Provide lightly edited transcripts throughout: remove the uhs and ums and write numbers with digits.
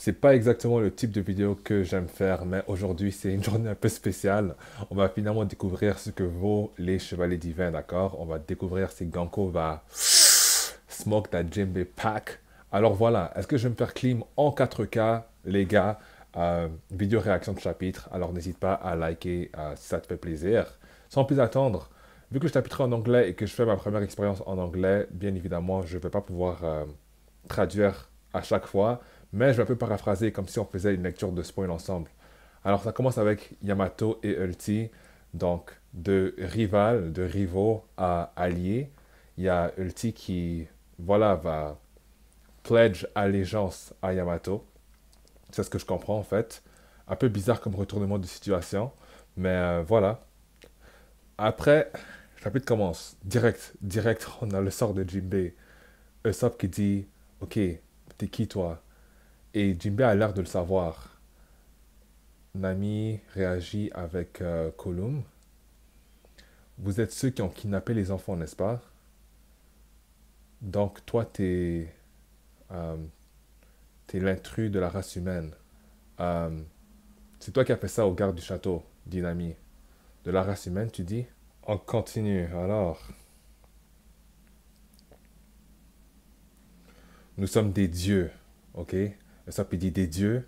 C'est pas exactement le type de vidéo que j'aime faire, mais aujourd'hui c'est une journée un peu spéciale. On va finalement découvrir ce que vaut les Chevaliers Divins, d'accord? On va découvrir si Ganko va smoke that Jimbe pack. Alors voilà, est-ce que je vais me faire clean en 4K, les gars? Vidéo réaction de chapitre, alors n'hésite pas à liker si ça te fait plaisir. Sans plus attendre, vu que je chapitre en anglais et que je fais ma première expérience en anglais, bien évidemment, je ne vais pas pouvoir traduire à chaque fois, mais je vais un peu paraphraser comme si on faisait une lecture de spoil ensemble. Alors ça commence avec Yamato et Ulti, donc de rival, de rivaux à alliés. Il y a Ulti qui, voilà, va pledge allégeance à Yamato. C'est ce que je comprends en fait. Un peu bizarre comme retournement de situation, mais voilà. Après, le chapitre commence. Direct, on a le sort de Jinbei. Usopp qui dit, ok, t'es qui toi? Et Jinbei a l'air de le savoir. Nami réagit avec Kolum. Vous êtes ceux qui ont kidnappé les enfants, n'est-ce pas? Donc toi, euh, t'es l'intrus de la race humaine. Euh, c'est toi qui as fait ça au garde du château, dit Nami. De la race humaine, tu dis? On continue, alors. Nous sommes des dieux, ok? Ça peut dire des dieux.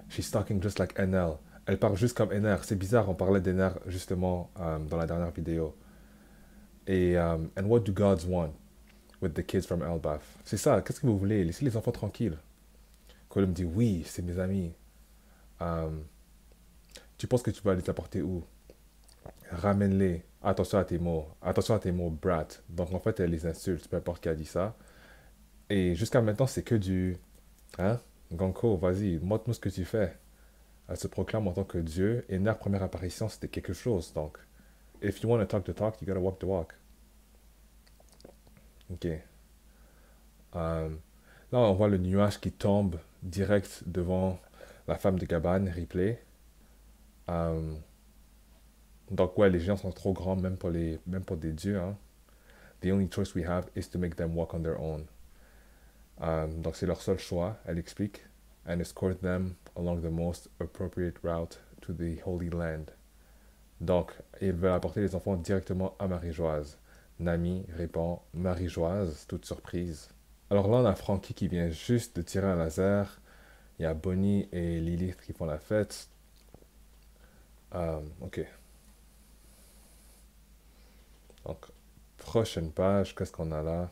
She's talking just like NL. Elle parle juste comme NR. C'est bizarre, on parlait d'NR justement dans la dernière vidéo. Et and what do gods want with the kids from Elbaf? C'est ça, qu'est-ce que vous voulez? Laissez les enfants tranquilles. Colum dit oui, c'est mes amis. Euh, tu penses que tu vas les apporter où? Ramène-les. Attention à tes mots. Attention à tes mots, brat. Donc en fait, elle les insulte, peu importe qui a dit ça. Et jusqu'à maintenant, c'est que du. Hein? Ganko, vas-y, montre-nous ce que tu fais. Elle se proclame en tant que Dieu. Et Ner, première apparition, c'était quelque chose. Donc, if you want to talk the talk, you gotta walk the walk. Ok. Là, on voit le nuage qui tombe direct devant la femme de Gaban, Ripley. Euh, donc, ouais, les géants sont trop grands, même pour des dieux. Hein. The only choice we have is to make them walk on their own. Donc, c'est leur seul choix, elle explique. And escort them along the most appropriate route to the Holy Land. Donc, ils veulent apporter les enfants directement à Marie-Joise. Nami répond Marie-Joise, toute surprise. Alors là, on a Frankie qui vient juste de tirer un laser. Il y a Bonnie et Lilith qui font la fête. Ok. Donc, prochaine page, qu'est-ce qu'on a là?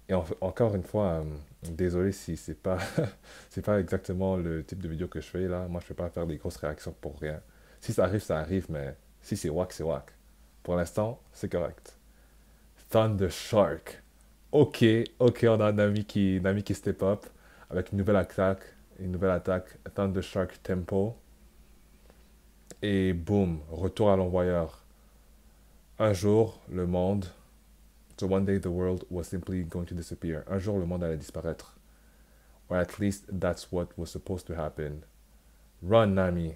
Et encore une fois, désolé si c'est pas, c'est pas exactement le type de vidéo que je fais là. Moi, je ne fais pas faire des grosses réactions pour rien. Si ça arrive, mais si c'est wack, c'est wack. Pour l'instant, c'est correct. Thunder Shark. Ok, ok, on a un ami qui step up avec une nouvelle attaque, Thunder Shark Tempo. Et boum, retour à l'envoyeur. Un jour, le monde, so one day the world was simply going to disappear. Un jour, le monde allait disparaître. Or at least that's what was supposed to happen. Run, Nami.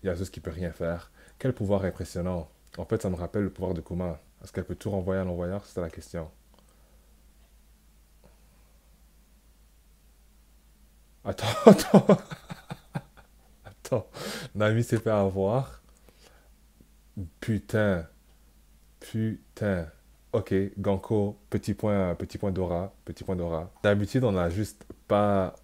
Yasus qui peut rien faire. Quel pouvoir impressionnant. En fait, ça me rappelle le pouvoir de Kuma. Est-ce qu'elle peut tout renvoyer à l'envoyeur? C'était la question. Attends, attends. Nami s'est fait avoir. Putain, putain. Ok, Ganko, petit point Dora, petit point Dora. D'habitude, on a juste pas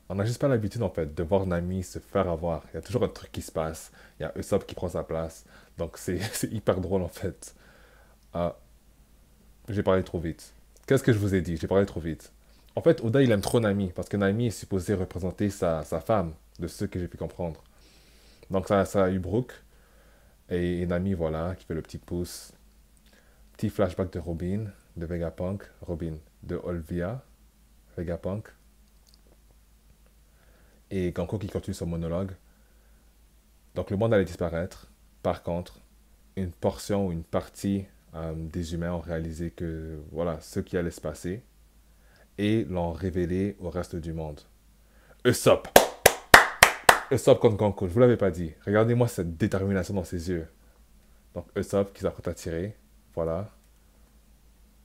l'habitude en fait de voir Nami se faire avoir. Il y a toujours un truc qui se passe. Il y a Usopp qui prend sa place. Donc c'est c'est hyper drôle en fait. Ah, j'ai parlé trop vite. Qu'est-ce que je vous ai dit? J'ai parlé trop vite. En fait, Oda il aime trop Nami parce que Nami est supposé représenter sa femme, de ce que j'ai pu comprendre. Donc ça a eu Brook et Nami voilà qui fait le petit pouce. Petit flashback de Robin, de Vegapunk, Robin, de Olvia, Vegapunk, et Ganko qui continue son monologue. Donc le monde allait disparaître. Par contre, une portion ou une partie des humains ont réalisé que voilà ce qui allait se passer et l'ont révélé au reste du monde. Usopp! Usopp contre Ganko, je vous l'avais pas dit. Regardez-moi cette détermination dans ses yeux. Donc Usopp qui s'apprête à tirer. Voilà.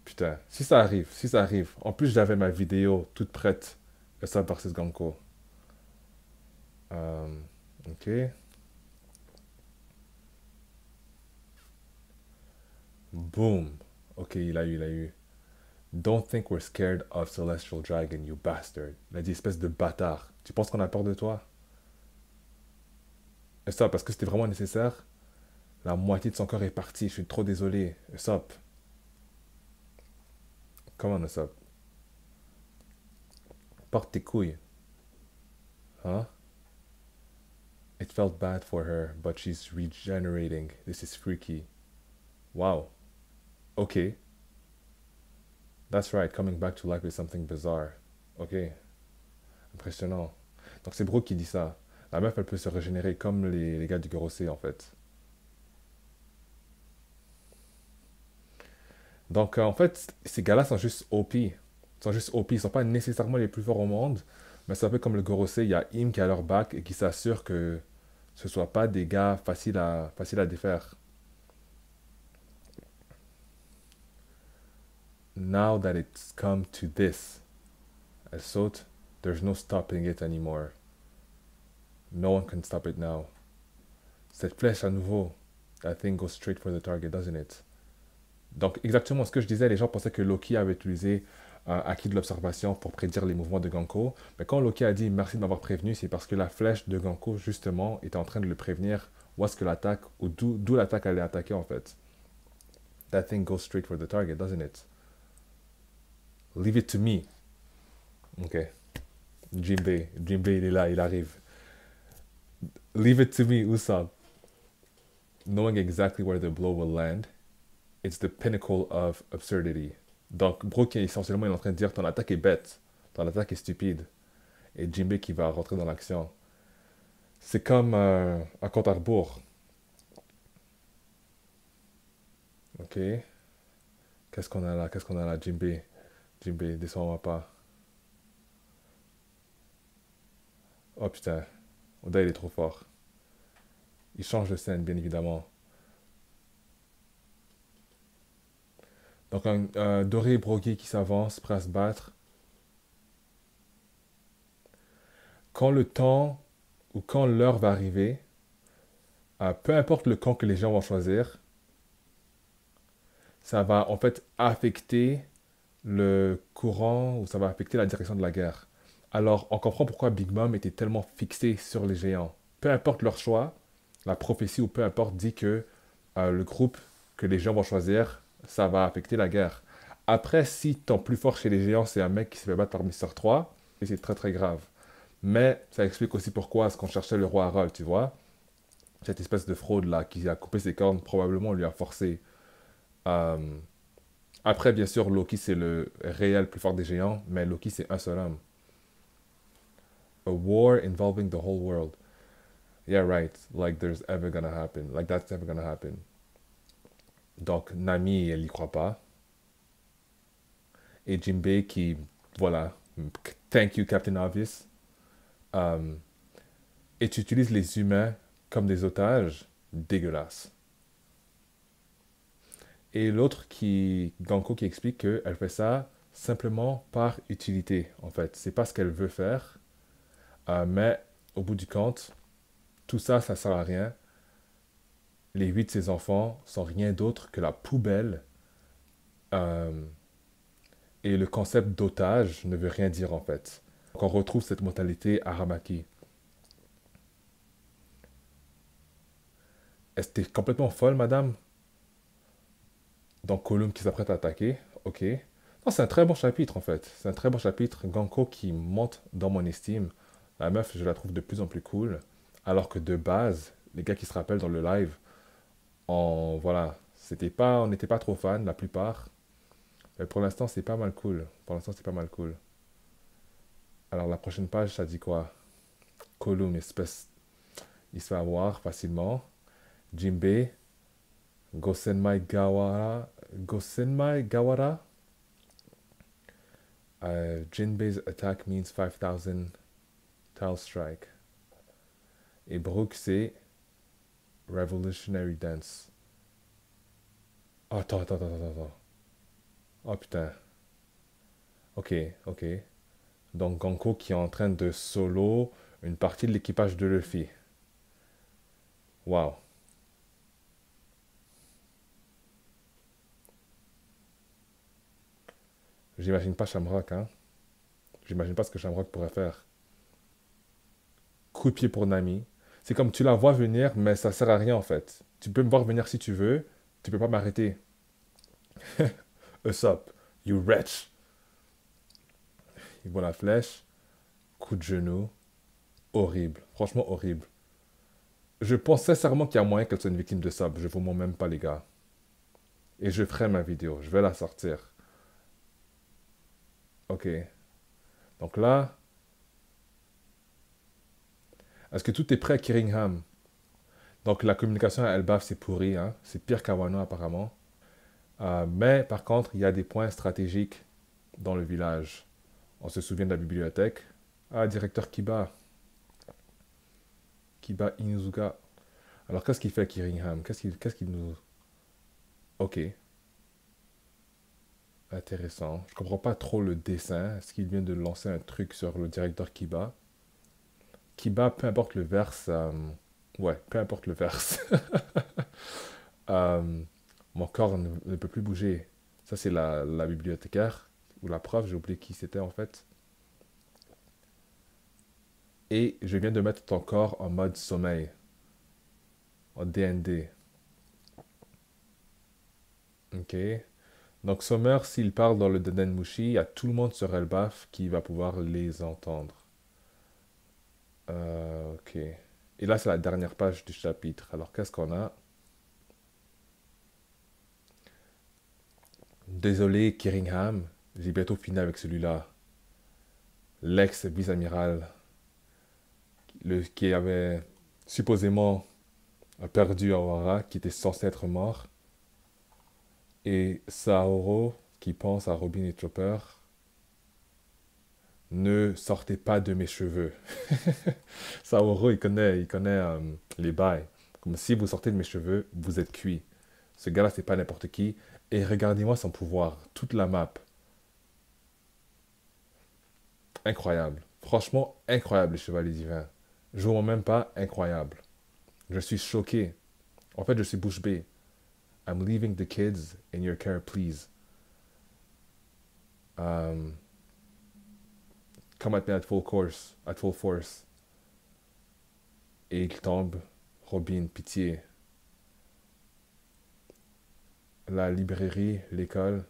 Putain, si ça arrive, si ça arrive. En plus, j'avais ma vidéo toute prête. Usopp versus Ganko. Ok. Boom. Ok, il a eu. Don't think we're scared of Celestial Dragon, you bastard. Il a dit espèce de bâtard. Tu penses qu'on a peur de toi? Et ça, parce que c'était vraiment nécessaire. La moitié de son corps est partie. Je suis trop désolé. Stop. Comment ça? Porte tes couilles. Hein? It felt bad for her, but she's regenerating. This is freaky. Wow. Ok. That's right. Coming back to life is something bizarre. Ok. Impressionnant. Donc c'est Brooke qui dit ça. La meuf, elle peut se régénérer comme les gars du Gorosei, en fait. Donc, en fait, ces gars-là sont juste OP. Ils sont juste OP. Ils sont pas nécessairement les plus forts au monde. Mais c'est un peu comme le Gorosei. Il y a Im qui a leur back et qui s'assure que ce soit pas des gars faciles à défaire. Now that it's come to this, elle saute. There's no stopping it anymore. No one can stop it now. Cette flèche à nouveau. That thing goes straight for the target, doesn't it? Donc, exactement ce que je disais, les gens pensaient que Loki avait utilisé acquis de l'observation pour prédire les mouvements de Ganko. Mais quand Loki a dit merci de m'avoir prévenu, c'est parce que la flèche de Ganko, justement, était en train de le prévenir où est-ce que l'attaque, ou d'où l'attaque allait attaquer en fait. That thing goes straight for the target, doesn't it? Leave it to me. Ok. Jinbei, il est là, il arrive. Leave it to me, Usopp. Knowing exactly where the blow will land, it's the pinnacle of absurdity. Donc, Brook, essentiellement, il est en train de dire ton attaque est bête, ton attaque est stupide. Et Jinbei qui va rentrer dans l'action. C'est comme un compte à rebours. Ok. Qu'est-ce qu'on a là? Qu'est-ce qu'on a là, Jinbei? Jinbei, descends pas. Oh putain. Oda, il est trop fort. Il change de scène, bien évidemment. Donc, un Doré et Brogy qui s'avance, prêt à se battre. Quand le temps ou quand l'heure va arriver, peu importe le camp que les gens vont choisir, ça va en fait affecter le courant ou ça va affecter la direction de la guerre. Alors, on comprend pourquoi Big Mom était tellement fixée sur les géants. Peu importe leur choix, la prophétie ou peu importe dit que le groupe que les gens vont choisir, ça va affecter la guerre. Après, si ton plus fort chez les géants, c'est un mec qui se fait battre par Mister 3, c'est très très grave. Mais ça explique aussi pourquoi est-ce qu'on cherchait le roi Harold, tu vois. Cette espèce de fraude là qui a coupé ses cornes, probablement lui a forcé. Euh, Après, bien sûr, Loki c'est le réel plus fort des géants, mais Loki c'est un seul homme. A war involving the whole world. Yeah, right. Like there's ever gonna happen. Like that's ever gonna happen. Donc Nami, elle y croit pas. Et Jinbei qui, voilà, thank you Captain Obvious. Euh, et tu utilises les humains comme des otages, dégueulasse. Et l'autre qui, Ganko qui explique qu'elle fait ça simplement par utilité, en fait. C'est pas ce qu'elle veut faire, mais au bout du compte, tout ça, ça sert à rien. Les 8 de ses enfants sont rien d'autre que la poubelle. euh, et le concept d'otage ne veut rien dire, en fait. Donc on retrouve cette mentalité Aramaki. Est-ce que t'es complètement folle, madame? Donc Column qui s'apprête à attaquer, ok. Non, c'est un très bon chapitre en fait. C'est un très bon chapitre. Ganko qui monte dans mon estime. La meuf, je la trouve de plus en plus cool. Alors que de base, les gars qui se rappellent dans le live, voilà, on n'était pas trop fans, la plupart. Mais pour l'instant, c'est pas mal cool. Pour l'instant, c'est pas mal cool. Alors la prochaine page, ça dit quoi? Column, espèce, il se fait avoir facilement. Jinbei, Gosenmai Gawara. Jinbei's attack means 5000 tile strike. Et Brook, c'est Revolutionary Dance. Oh, attends. Oh putain. Ok, ok. Donc Gonko qui est en train de solo une partie de l'équipage de Luffy. Waouh. J'imagine pas Shamrock, hein. J'imagine pas ce que Shamrock pourrait faire. Coup de pied pour Nami. C'est comme tu la vois venir, mais ça sert à rien en fait. Tu peux me voir venir si tu veux, tu peux pas m'arrêter. Usopp, you wretch. Il voit la flèche, coup de genou, horrible, franchement horrible. Je pense sincèrement qu'il y a moyen qu'elle soit une victime de Usopp, je vous mens même pas les gars. Et je ferai ma vidéo, je vais la sortir. Ok, donc là, est-ce que tout est prêt à Kiringham? Donc la communication à Elbaf c'est pourri, hein? C'est pire qu'à Wano apparemment. Mais par contre, il y a des points stratégiques dans le village. On se souvient de la bibliothèque. Ah, directeur Kiba. Kiba Inuzuka. Alors, qu'est-ce qu'il fait, Kiringham? Qu'est-ce qu'il nous... Ok, intéressant. Je comprends pas trop le dessin. Est-ce qu'il vient de lancer un truc sur le directeur Kiba? Kiba, peu importe le verse... Ouais, peu importe le verse. Euh, Mon corps ne peut plus bouger. Ça, c'est la bibliothécaire ou la prof, j'ai oublié qui c'était en fait. Et je viens de mettre ton corps en mode sommeil, en DND. Ok. Donc Sommer, s'il parle dans le Dendenmushi, il y a tout le monde sur Elbaf qui va pouvoir les entendre. Ok. Et là, c'est la dernière page du chapitre. Alors, qu'est-ce qu'on a? Désolé, Kiringham, j'ai bientôt fini avec celui-là. L'ex-vice-amiral, qui avait supposément perdu Awara, qui était censé être mort. Et Saoro, qui pense à Robin et Chopper, ne sortez pas de mes cheveux. Saoro, il connaît les bails. Comme si vous sortez de mes cheveux, vous êtes cuit. Ce gars-là, c'est pas n'importe qui. Et regardez-moi son pouvoir, toute la map. Incroyable. Franchement, incroyable, les chevaliers divins. Je vous mens même pas, incroyable. Je suis choqué. En fait, je suis bouche bée. I'm leaving the kids in your care, please. Um, Come at me at full course, at full force. Et il tombe. Robin, pitié. La librairie, l'école.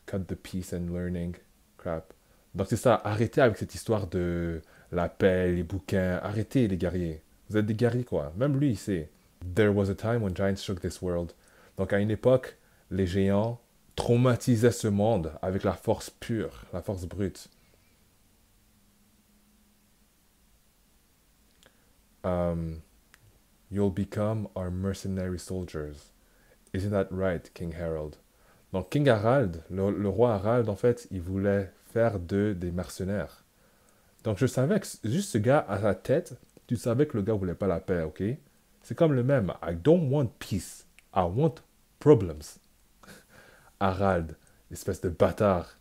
Cut the peace and learning. Crap. Donc c'est ça, arrêtez avec cette histoire de la paix, les bouquins. Arrêtez les guerriers. Vous êtes des guerriers quoi. Même lui il sait. There was a time when giants shook this world. Donc à une époque, les géants traumatisaient ce monde avec la force pure, la force brute. Um, You'll become our mercenary soldiers. Isn't that right, King Harold? Donc King Harald, le roi Harald, en fait, il voulait faire d'eux des mercenaires. Donc je savais que juste ce gars à sa tête, tu savais que le gars voulait pas la paix, ok? C'est comme le même. I don't want peace. I want problems. Harald, espèce de bâtard.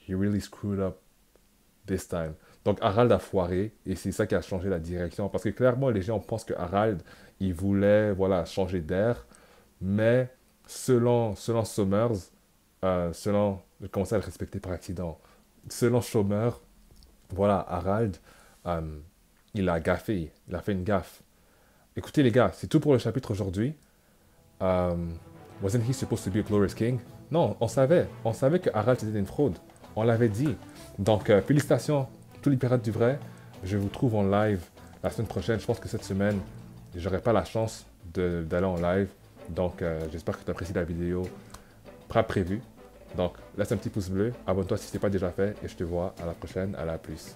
He really screwed up this time. Donc Harald a foiré et c'est ça qui a changé la direction. Parce que clairement, les gens pensent que Harald, il voulait voilà, changer d'air. Mais selon Summers, je commençais à le respecter par accident. Selon Sommer, voilà, Harald, euh, il a gaffé, il a fait une gaffe. Écoutez les gars, c'est tout pour le chapitre aujourd'hui. Wasn't he supposed to be a glorious king? Non, on savait que Harald était une fraude. On l'avait dit. Donc, félicitations, tous les pirates du vrai. Je vous trouve en live la semaine prochaine. Je pense que cette semaine, j'aurai pas la chance d'aller en live. Donc, j'espère que tu apprécies la vidéo. Pas prévu. Donc, laisse un petit pouce bleu, abonne-toi si ce n'est pas déjà fait et je te vois à la prochaine. À la plus.